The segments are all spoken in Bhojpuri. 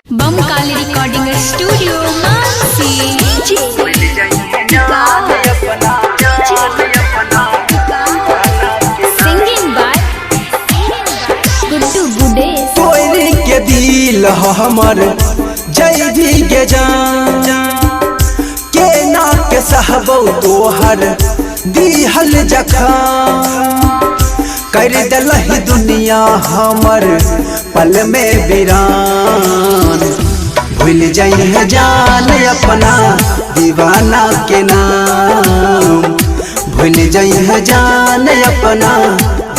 Bomb Kali recording studio Mansi singing by Guddu Gudesh. कोयरी के दिल हमर जय भी के जान के ना के सहबो तोहर दिहल जखम कर दलही दुनिया हमर पल में वीरान भूल जाई है जान अपना दीवाना के नाम भूल जाई है जान अपना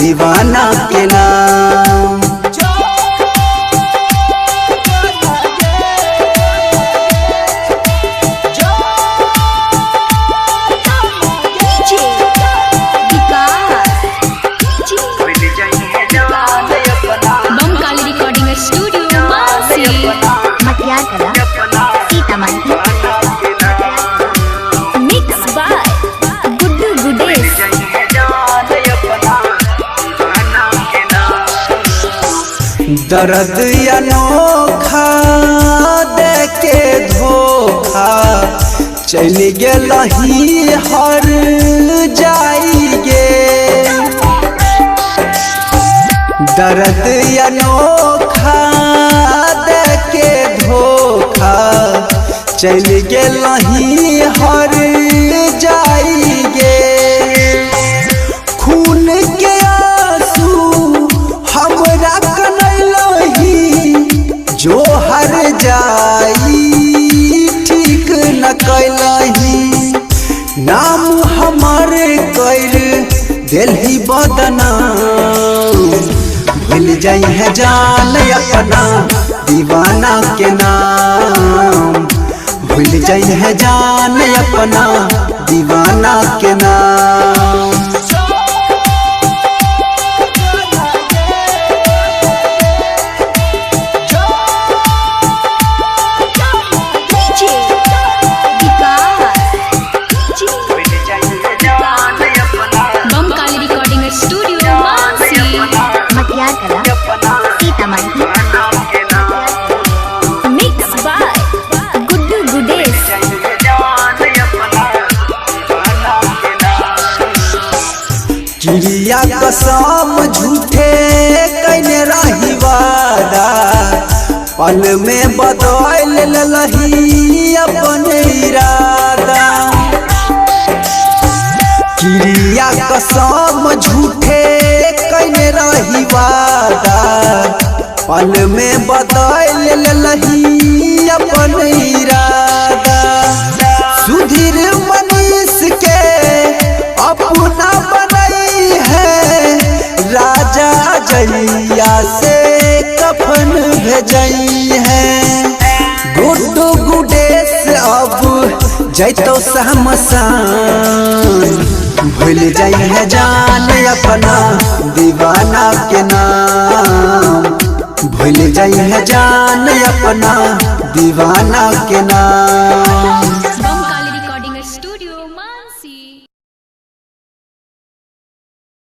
दीवाना के नाम। Bam Kali recording studio Mansi mix by Guddu Gudesh. दर्द अनोखा दे के धोखा चल गलही हर जाइए दर्द अनोखा दे के धोखा चल गलही हर जाइए खून के आंसू हमरा कनैलही जो हर जाई ठीक न कैलही नाम हमारे कर दिलही बदनाम भूल जाई है जान अपना दीवाना के नाम भूल जाई है जान अपना दीवाना के नाम। Bam Kali recording studio Mansi mix by Guddu Gudesh. चिड़िया कसम झूठे कैने रही वादा पल में बदल लही अपन इरादा चिड़िया कसम झूठे कैने रही वादा पल में बदल लही अपन इरादा सुधीर मनीष के अपना बनई है राजा जलिया से कफन भेजई है गुड्डू गुडेश अब जैतो शमशान भूल जाई है जान अपना दीवाना के नाम भूल जाई है जान अपना दीवाना के नाम।